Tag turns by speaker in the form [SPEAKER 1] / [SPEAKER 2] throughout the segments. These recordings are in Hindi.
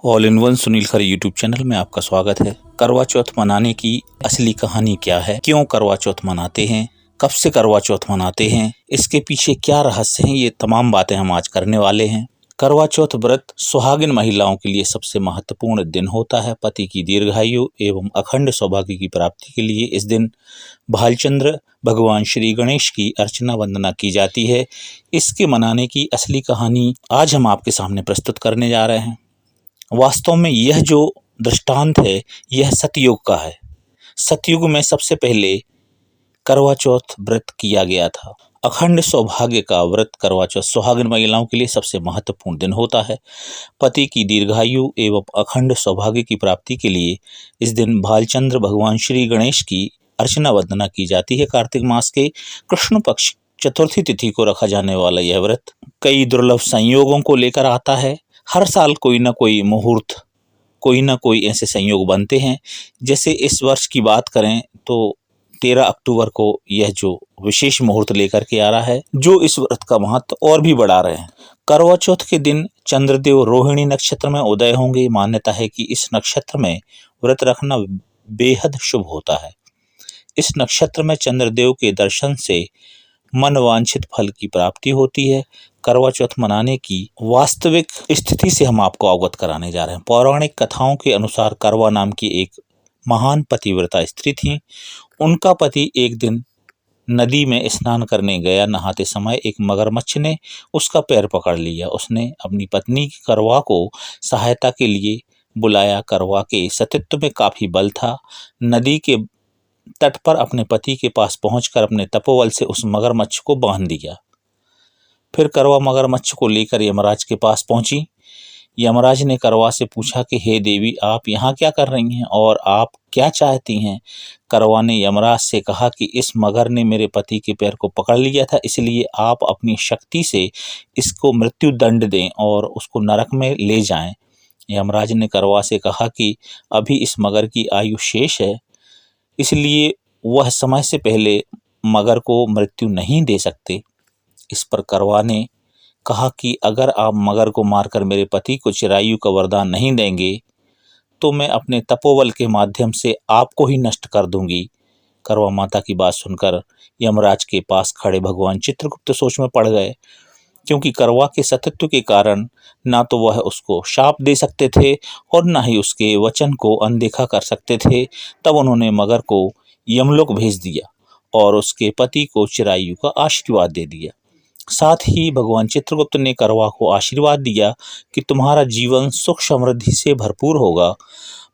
[SPEAKER 1] All in one Sunil Khare YouTube channel में आपका स्वागत है। करवा चौथ मनाने की असली कहानी क्या है, क्यों करवा चौथ मनाते हैं, कब से करवा चौथ मनाते हैं, इसके पीछे क्या रहस्य हैं, ये तमाम बातें हम आज करने वाले हैं। करवा चौथ व्रत सुहागिन महिलाओं के लिए सबसे महत्वपूर्ण दिन होता है। पति की दीर्घायु एवं अखंड सौभाग्य की प्राप्ति के लिए इस दिन भालचंद्र भगवान श्री गणेश की अर्चना वंदना की जाती है। इसके मनाने की असली कहानी आज हम आपके सामने प्रस्तुत करने जा रहे हैं। वास्तव में यह जो दृष्टांत है यह सतयुग का है। सतयुग में सबसे पहले करवा चौथ व्रत किया गया था। अखंड सौभाग्य का व्रत करवा चौथ सुहागिन महिलाओं के लिए सबसे महत्वपूर्ण दिन होता है। पति की दीर्घायु एवं अखंड सौभाग्य की प्राप्ति के लिए इस दिन भालचंद्र भगवान श्री गणेश की अर्चना वंदना की जाती है। कार्तिक मास के कृष्ण पक्ष चतुर्थी तिथि को रखा जाने वाला यह व्रत कई दुर्लभ संयोगों को लेकर आता है। हर साल कोई ना कोई मुहूर्त, कोई ना कोई ऐसे संयोग बनते हैं। जैसे इस वर्ष की बात करें तो 13 अक्टूबर को यह जो विशेष मुहूर्त लेकर के आ रहा है, जो इस व्रत का महत्व और भी बढ़ा रहे हैं। करवा चौथ के दिन चंद्रदेव रोहिणी नक्षत्र में उदय होंगे। मान्यता है कि इस नक्षत्र में व्रत रखना बेहद शुभ होता है। इस नक्षत्र में चंद्रदेव के दर्शन से मन वांछित फल की प्राप्ति होती है। करवा चौथ मनाने की वास्तविक स्थिति से हम आपको अवगत कराने जा रहे हैं। पौराणिक कथाओं के अनुसार करवा नाम की एक महान पतिव्रता स्त्री थी। उनका पति एक दिन नदी में स्नान करने गया। नहाते समय एक मगरमच्छ ने उसका पैर पकड़ लिया। उसने अपनी पत्नी करवा को सहायता के लिए बुलाया। करवा के सतीत्व में काफी बल था। नदी के तट पर अपने पति के पास पहुंचकर अपने तपोबल से उस मगरमच्छ को बांध दिया। फिर करवा मगरमच्छ को लेकर यमराज के पास पहुंची। यमराज ने करवा से पूछा कि हे देवी, आप यहाँ क्या कर रही हैं और आप क्या चाहती हैं। करवा ने यमराज से कहा कि इस मगर ने मेरे पति के पैर को पकड़ लिया था, इसलिए आप अपनी शक्ति से इसको मृत्यु दंड दें और उसको नरक में ले जाएं। यमराज ने करवा से कहा कि अभी इस मगर की आयु शेष है, इसलिए वह समय से पहले मगर को मृत्यु नहीं दे सकते। इस पर करवा ने कहा कि अगर आप मगर को मारकर मेरे पति को चिरायु का वरदान नहीं देंगे तो मैं अपने तपोबल के माध्यम से आपको ही नष्ट कर दूंगी। करवा माता की बात सुनकर यमराज के पास खड़े भगवान चित्रगुप्त सोच में पड़ गए, क्योंकि करवा के सतीत्व के कारण ना तो वह उसको शाप दे सकते थे और ना ही उसके वचन को अनदेखा कर सकते थे। तब उन्होंने मगर को यमलोक भेज दिया और उसके पति को चिरायु का आशीर्वाद दे दिया। साथ ही भगवान चित्रगुप्त ने करवा को आशीर्वाद दिया कि तुम्हारा जीवन सुख समृद्धि से भरपूर होगा।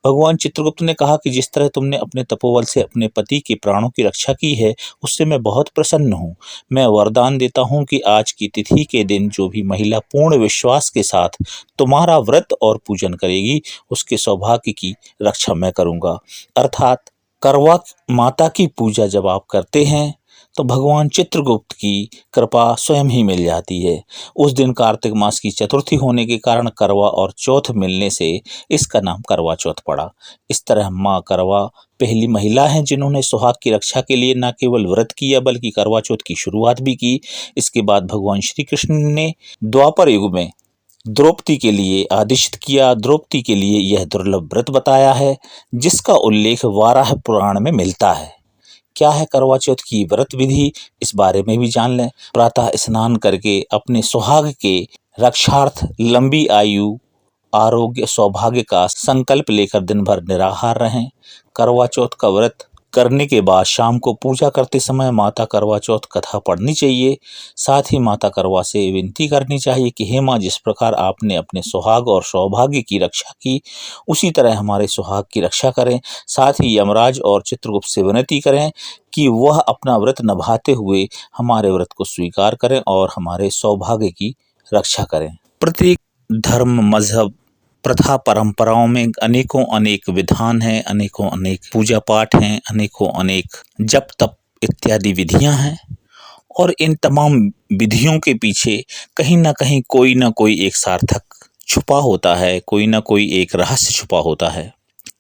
[SPEAKER 1] भगवान चित्रगुप्त ने कहा कि जिस तरह तुमने अपने तपोबल से अपने पति के प्राणों की रक्षा की है, उससे मैं बहुत प्रसन्न हूँ। मैं वरदान देता हूँ कि आज की तिथि के दिन जो भी महिला पूर्ण विश्वास के साथ तुम्हारा व्रत और पूजन करेगी, उसके सौभाग्य की रक्षा मैं करूँगा। अर्थात करवा माता की पूजा जब आप करते हैं तो भगवान चित्रगुप्त की कृपा स्वयं ही मिल जाती है। उस दिन कार्तिक मास की चतुर्थी होने के कारण करवा और चौथ मिलने से इसका नाम करवा चौथ पड़ा। इस तरह माँ करवा पहली महिला हैं जिन्होंने सुहाग की रक्षा के लिए न केवल व्रत किया बल्कि करवा चौथ की शुरुआत भी की। इसके बाद भगवान श्री कृष्ण ने द्वापर युग में द्रौपदी के लिए आदिष्ट किया। द्रौपदी के लिए यह दुर्लभ व्रत बताया है, जिसका उल्लेख वाराह पुराण में मिलता है। क्या है करवा चौथ की व्रत विधि, इस बारे में भी जान लें। प्रातः स्नान करके अपने सुहाग के रक्षार्थ लंबी आयु, आरोग्य, सौभाग्य का संकल्प लेकर दिन भर निराहार रहें। करवा चौथ का व्रत करने के बाद शाम को पूजा करते समय माता करवा चौथ कथा पढ़नी चाहिए। साथ ही माता करवा से विनती करनी चाहिए कि हे माँ, जिस प्रकार आपने अपने सुहाग और सौभाग्य की रक्षा की, उसी तरह हमारे सुहाग की रक्षा करें। साथ ही यमराज और चित्रगुप्त से विनती करें कि वह अपना व्रत निभाते हुए हमारे व्रत को स्वीकार करें और हमारे सौभाग्य की रक्षा करें। प्रत्येक धर्म, मजहब, प्रथा, परंपराओं में अनेकों अनेक विधान हैं, अनेकों अनेक पूजा पाठ हैं, अनेकों अनेक जप तप इत्यादि विधियां हैं और इन तमाम विधियों के पीछे कहीं ना कहीं कोई ना कोई एक सार्थक छुपा होता है, कोई ना कोई एक रहस्य छुपा होता है।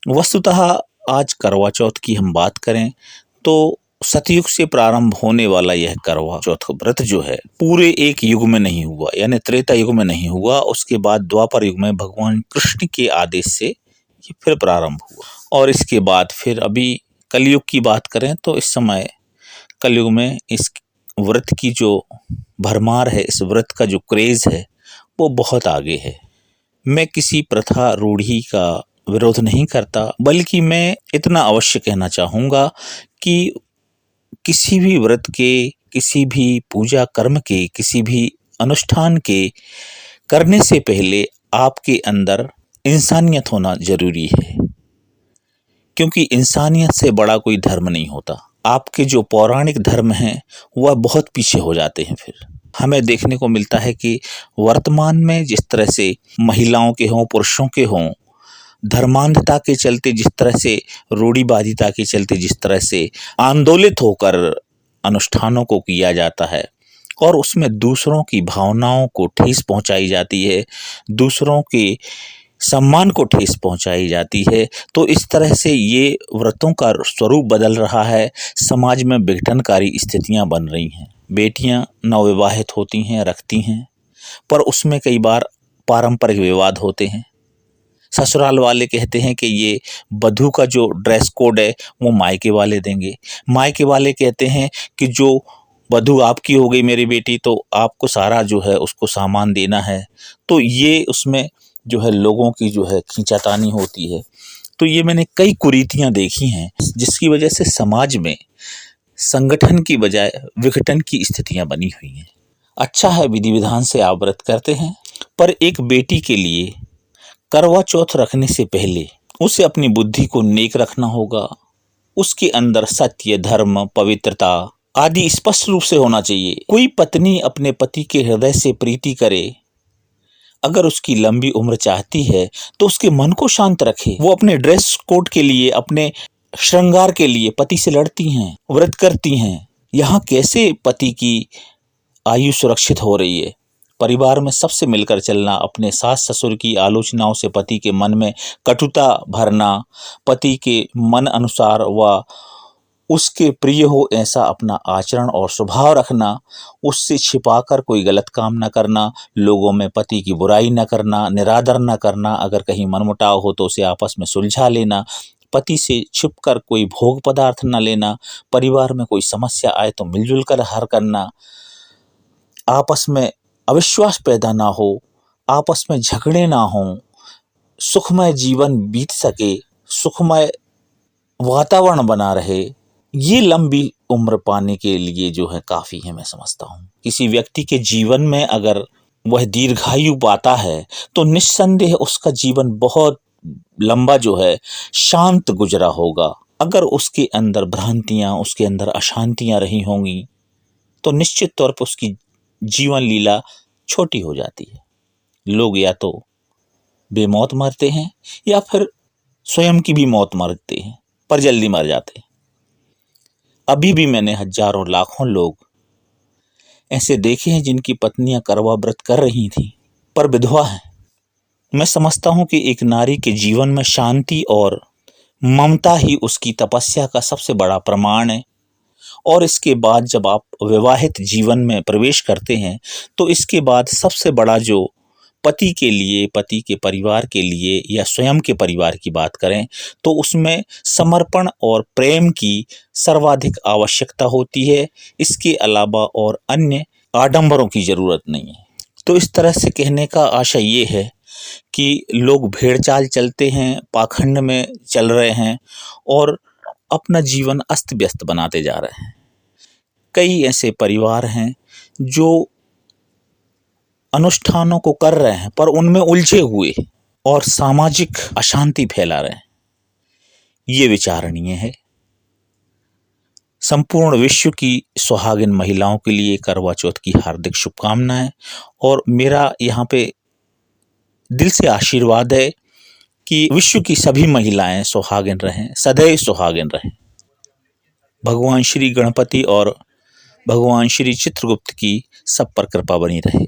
[SPEAKER 1] वस्तुतः आज करवा चौथ की हम बात करें तो सतयुग से प्रारंभ होने वाला यह करवा चौथ व्रत जो है पूरे एक युग में नहीं हुआ, यानी त्रेता युग में नहीं हुआ। उसके बाद द्वापर युग में भगवान कृष्ण के आदेश से ये फिर प्रारंभ हुआ, और इसके बाद फिर अभी कलयुग की बात करें तो इस समय कलयुग में इस व्रत की जो भरमार है, इस व्रत का जो क्रेज है वो बहुत आगे है। मैं किसी प्रथा रूढ़ी का विरोध नहीं करता, बल्कि मैं इतना अवश्य कहना चाहूँगा कि किसी भी व्रत के, किसी भी पूजा कर्म के, किसी भी अनुष्ठान के करने से पहले आपके अंदर इंसानियत होना जरूरी है, क्योंकि इंसानियत से बड़ा कोई धर्म नहीं होता। आपके जो पौराणिक धर्म हैं वह बहुत पीछे हो जाते हैं। फिर हमें देखने को मिलता है कि वर्तमान में जिस तरह से महिलाओं के हों, पुरुषों के हों, धर्मांधता के चलते जिस तरह से, रूढ़िवादिता के चलते जिस तरह से आंदोलित होकर अनुष्ठानों को किया जाता है और उसमें दूसरों की भावनाओं को ठेस पहुंचाई जाती है, दूसरों के सम्मान को ठेस पहुंचाई जाती है, तो इस तरह से ये व्रतों का स्वरूप बदल रहा है। समाज में विघटनकारी स्थितियां बन रही हैं। बेटियां नवविवाहित होती हैं, रखती हैं, पर उसमें कई बार पारंपरिक विवाद होते हैं। ससुराल वाले कहते हैं कि ये वधू का जो ड्रेस कोड है वो मायके वाले देंगे, मायके वाले कहते हैं कि जो वधू आपकी हो गई मेरी बेटी, तो आपको सारा जो है उसको सामान देना है। तो ये उसमें जो है लोगों की जो है खींचातानी होती है। तो ये मैंने कई कुरीतियां देखी हैं, जिसकी वजह से समाज में संगठन की बजाय विघटन की स्थितियां बनी हुई हैं। अच्छा है विधि विधान से आप व्रत करते हैं, पर एक बेटी के लिए करवा चौथ रखने से पहले उसे अपनी बुद्धि को नेक रखना होगा। उसके अंदर सत्य, धर्म, पवित्रता आदि स्पष्ट रूप से होना चाहिए। कोई पत्नी अपने पति के हृदय से प्रीति करे, अगर उसकी लंबी उम्र चाहती है तो उसके मन को शांत रखे। वो अपने ड्रेस कोड के लिए, अपने श्रृंगार के लिए पति से लड़ती हैं, व्रत करती हैं। यहाँ कैसे पति की आयु सुरक्षित हो रही है? परिवार में सबसे मिलकर चलना, अपने सास ससुर की आलोचनाओं से पति के मन में कटुता भरना, पति के मन अनुसार व उसके प्रिय हो ऐसा अपना आचरण और स्वभाव रखना, उससे छिपाकर कोई गलत काम न करना, लोगों में पति की बुराई न करना, निरादर न करना, अगर कहीं मनमुटाव हो तो उसे आपस में सुलझा लेना, पति से छिपकर कोई भोग पदार्थ न लेना, परिवार में कोई समस्या आए तो मिलजुल कर हल करना, आपस में अविश्वास पैदा ना हो, आपस में झगड़े ना हों, सुखमय जीवन बीत सके, सुखमय वातावरण बना रहे, ये लंबी उम्र पाने के लिए जो है काफ़ी है, मैं समझता हूँ। किसी व्यक्ति के जीवन में अगर वह दीर्घायु पाता है तो निस्संदेह उसका जीवन बहुत लंबा जो है शांत गुजरा होगा। अगर उसके अंदर भ्रांतियाँ, उसके अंदर अशांतियाँ रही होंगी तो निश्चित तौर पर उसकी जीवन लीला छोटी हो जाती है। लोग या तो बेमौत मरते हैं या फिर स्वयं की भी मौत मरते हैं, पर जल्दी मर जाते हैं। अभी भी मैंने हजारों लाखों लोग ऐसे देखे हैं जिनकी पत्नियां करवा व्रत कर रही थी पर विधवा हैं। मैं समझता हूं कि एक नारी के जीवन में शांति और ममता ही उसकी तपस्या का सबसे बड़ा प्रमाण है। और इसके बाद जब आप विवाहित जीवन में प्रवेश करते हैं तो इसके बाद सबसे बड़ा जो पति के लिए, पति के परिवार के लिए या स्वयं के परिवार की बात करें तो उसमें समर्पण और प्रेम की सर्वाधिक आवश्यकता होती है। इसके अलावा और अन्य आडंबरों की ज़रूरत नहीं है। तो इस तरह से कहने का आशय ये है कि लोग भेड़ चाल चलते हैं, पाखंड में चल रहे हैं और अपना जीवन अस्त व्यस्त बनाते जा रहे हैं। कई ऐसे परिवार हैं जो अनुष्ठानों को कर रहे हैं पर उनमें उलझे हुए और सामाजिक अशांति फैला रहे हैं। ये विचारणीय है। संपूर्ण विश्व की सुहागिन महिलाओं के लिए करवा चौथ की हार्दिक शुभकामनाएं और मेरा यहाँ पे दिल से आशीर्वाद है कि विश्व की सभी महिलाएं सुहागिन रहें, सदैव सुहागिन रहें। भगवान श्री गणपति और भगवान श्री चित्रगुप्त की सब पर कृपा बनी रहे।